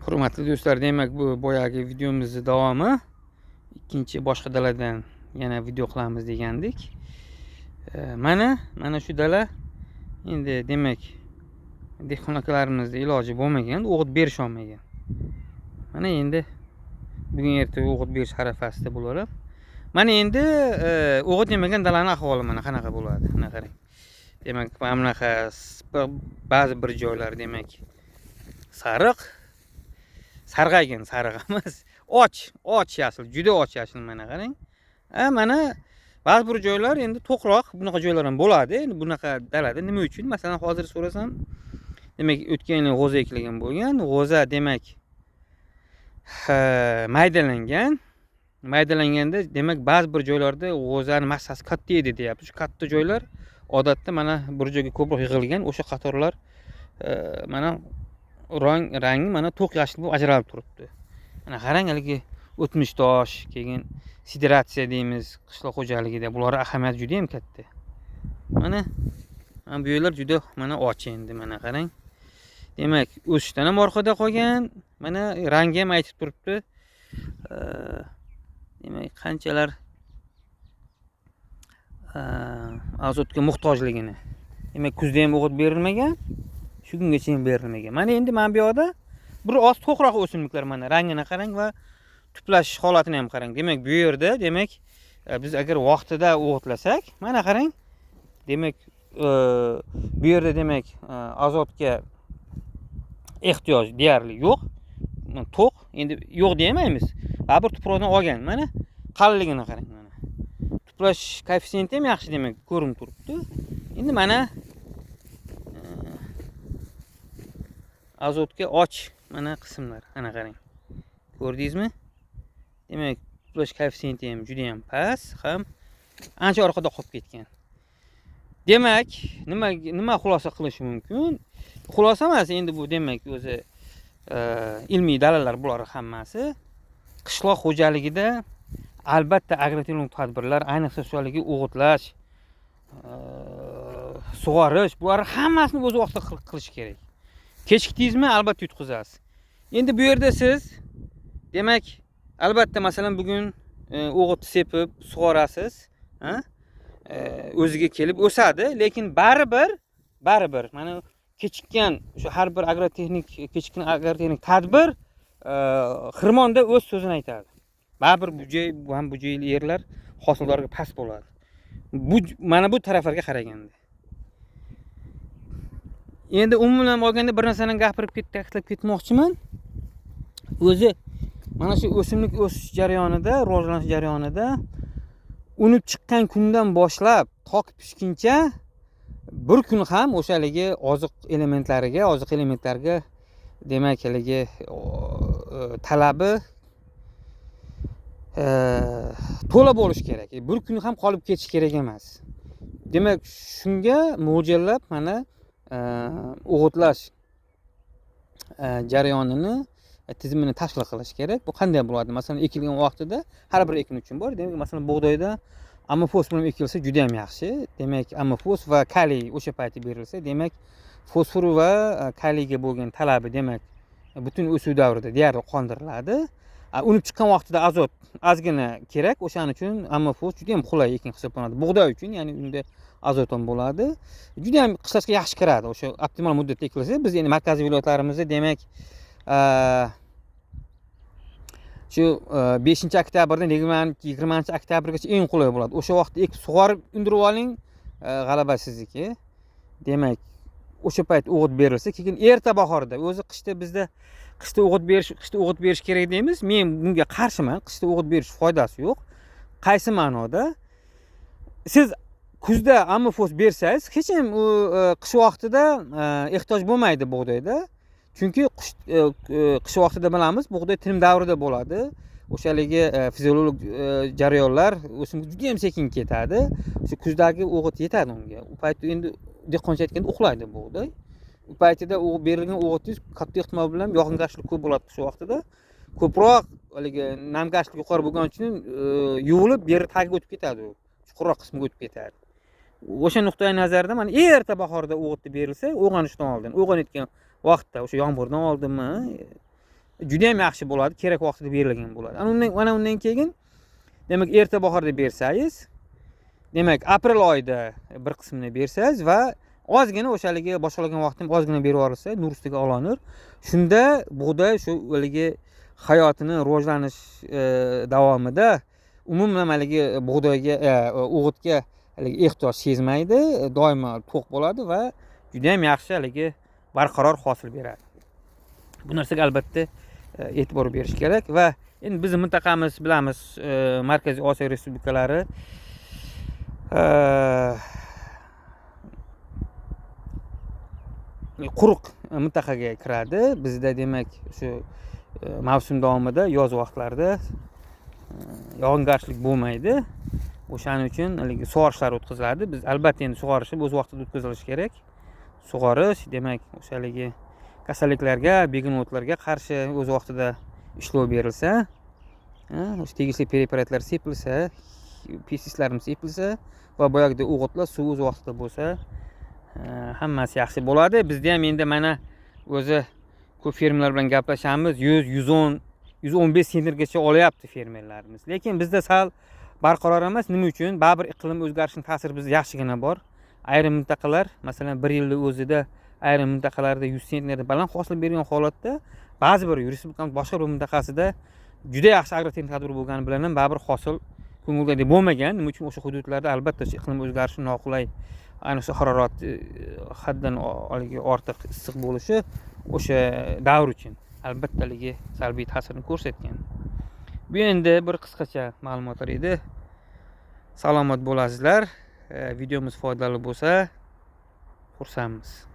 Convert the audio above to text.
Hurmatli do'stlar, demak bu boyagi videomizning davomi. Ikkinchi boshqa daladan yana video qilamiz degandik. Mana shu dala endi demak dehqon akalarimizning iloji bo'lmagan, o'g'it berish olmagan. Mana endi bugun erta o'g'it berish arafasida bo'ladi. Mana endi o'g'it yemagan dalaning ahvoli mana qanaqa bo'ladi. Mana qarang. Demak, mana bunaqa ba'zi bir joylar demak sariq, sarg'aygan, sariq emas, och yashil, juda och yashil mana qarang. Mana ba'zi bir joylar endi to'qroq, bunaqa joylar ham bo'ladi. Endi bunaqa dalada nima uchun? Masalan, hozir so'rasam, demak o'tgan yili g'o'za ekilgan bo'lgan. G'o'za demak maydalanganda demak ba'zi bir joylarda g'o'zani massasi katta edi deyapti. Shu katta joylar odatda mana bir joyga ko'proq yig'ilgan, o'sha qatorlar mana rangi mana to'q yashil bo'lib ajralib turibdi. Mana qarang, haligi o'tmishdosh, keyin sideratsiya deymiz qishloq xo'jaligida. Bular ahamiyati juda ham katta. Mana bu yerlar juda mana och endi, mana qarang. Demak, o'sishdan ham orqada qolgan, mana rangi ham aytib turibdi. Demak, qanchalar azotga muhtojligini. Demak, kuzda ham o'g'it berilmagan, shu kungacha ham berilmagan. Mana endi men bu yoqda bir oz to'qroq o'simliklar, mana rangini qarang va tuplash holatini ham qarang. Demak, bu yerda demak biz agar vaqtida o'g'itlasak, mana qarang. Demak, bu yerda demak azotga ehtiyoj deyarli yo'q. To'q, endi yo'q demaymiz. Baribir tuproqdan olgan. Mana qalinligini qarang mana. Tuplash koeffitsiyenti ham yaxshi demak ko'rinib turibdi. Endi mana azotga och mana qismlar, ana qarang. Ko'rdingizmi? Demak, tuplash koeffitsiyenti ham juda ham past, ham ancha orqada qolib ketgan. Demak, nima xulosa qilish mumkin? Xulosa emas, endi bu demak o'zi ilmiy dalillar bular hammasi. Qishloq xo'jaligida albatta agrotexnik tadbirlar, ayniqsa shu haligi o'g'itlash, sug'orish, bular hammasini o'z vaqtida qilish kerak. Kechikdingizmi, albatta yutqizasiz. Endi bu yerda siz demak albatta masalan bugun o'g'it sepib sug'orasiz, o'ziga kelib o'sadi, lekin baribir mana kechikkan shu har bir kechikkan agrotexnik tadbir xirmonda o'z so'zini aytadi. Baribir bu yerlar hosildorga past bo'ladi. Mana bu taraflarga qaraganda. Endi umuman olganda bir narsani gapirib ta'kidlab ketmoqchiman. O'zi mana shu o'simlik o'sish jarayonida, rivojlanish jarayonida unib chiqqan kundan boshlab tok pishguncha bir kun ham o'sha haligi oziq elementlarga demak haligi talabi to'la bo'lish kerak. Bir kun ham qolib ketish kerak emas. Demak, shunga mo'ljallab mana o'g'itlash jarayonini tizimini tashkil qilish kerak. Bu qanday bo'ladi? Masalan, ekilgan vaqtida har bir ekin uchun bor. Demak, masalan, bug'doyda amofos bilan ekilsa juda ham yaxshi. Demak, amofos va kaliy o'sha payti berilsa, demak, fosfor va kaliyga bo'lgan talabi demak butun o'suv davrida deyarli qondiriladi. Unib chiqqan vaqtida azot ozgina kerak. O'shaning uchun amofos juda ham qulay ekin hisoblanadi. Bug'doy uchun, ya'ni unda azot ham bo'ladi. Juda ham qishlashga yaxshi kiradi. O'sha optimal muddatda ekilsa, biz endi markaziy viloyatlarimizda demak shu 5-oktyabrdan 20-oktyabrgacha eng qulay bo'ladi. O'sha vaqtda ekib sug'orib undirib oling, g'alaba sizniki. Demak, o'sha payt o'g'it berilsa, keyin erta bahorda, o'zi qishda bizda qishda o'g'it berish kerak deymiz. Men bunga qarshiman. Qishda o'g'it berish foydasi yo'q. Qaysi ma'noda? Siz kuzda amofos bersangiz, hech ham u qish vaqtida ehtiyoj bo'lmaydi bug'doyda. Chunki qish vaqtida bilamiz, bug'doy tinim davrida bo'ladi. O'shaligi fiziologik jarayonlar o'simlik juda ham sekin ketadi. Shu kuzdagi o'g'it yetadi unga. U paytda endi dehqoncha aytganda uxlaydi bug'doy. U paytida u berilgan o'g'itingiz katta ehtimol bilan yog'ingarchilik ko'p bo'ladi shu vaqtida. Ko'proq haligi namgarchilik yuqori bo'lgani uchun yuvilib yer tagiga o'tib ketadi u. Chuqurroq qismiga o'tib ketadi. O'sha nuqtai nazarda mana erta bahorda o'g'itni berilsa, uyg'onishdan oldin, uyg'onayotgan vaqtda, o'sha yomg'irdan oldinmi, juda ham yaxshi bo'ladi, kerak vaqtida berilgan bo'ladi. Ana undan keyin demak erta bahorda bersangiz, demak aprel oyida bir qismini bersangiz va ozgina o'shaligi boshqalagan vaqtda ozgina berib yuborsa, nur ustiga olinur. Shunda bug'doy shu o'ligi hayotini rivojlanish davomida umuman haligi bug'doyga o'g'itga haligi ehtiyoj sezmaydi, doimo to'q bo'ladi va juda ham yaxshi haligi barqaror hosil beradi. Bu narsaga albatta e'tibor berish kerak va endi bizning mintaqamiz bilamiz, Markaziy Osiyo respublikalari quruq mintaqaga kiradi. Bizda demak shu mavsum davomida yoz vaqtlarida yog'ingarchilik bo'lmaydi. O'shaning uchun haligi sug'orishlar o'tkaziladi. Biz albatta endi sug'orish o'z vaqtida o'tkazilishi kerak. Sug'orish demak o'shaligi kasalliklarga, begemotlarga qarshi o'z vaqtida ishlov berilsa, o'sha tegishli preparatlar sepilsa, pestislarimiz sepilsa va boyagidek o'g'itlar suv o'z vaqtida bo'lsa, hammasi yaxshi bo'ladi. Bizda ham endi mana o'zi ko'p fermerlar bilan gaplashamiz, 100, 110, 115 sentrgacha olyapti fermerlarimiz. Lekin bizda sal barqaror emas. Nima uchun? Baribir iqlim o'zgarishining ta'siri bizda yaxshigina bor. Ayrim mintaqalar, masalan, 1 yilning o'zida ayrim mintaqalarda 100 sentrdan baland hosil bergan holatda, ba'zi bir respublikamiz boshqa bir mintaqasida juda yaxshi agrotexnik tadbir bo'lgani bilan ham baribir hosil ko'ngildagidek bo'lmagan. Nima uchun? O'sha hududlarda albatta iqlim o'zgarishi noqulay, ayniqsa harorat haddan ortiq issiq bo'lishi o'sha davr uchun albatta salbiy ta'sirini ko'rsatgan. Bu endi bir qisqacha ma'lumotlar edi. Salomat bo'lasizlar. Videomiz foydali bo'lsa, xursandmiz.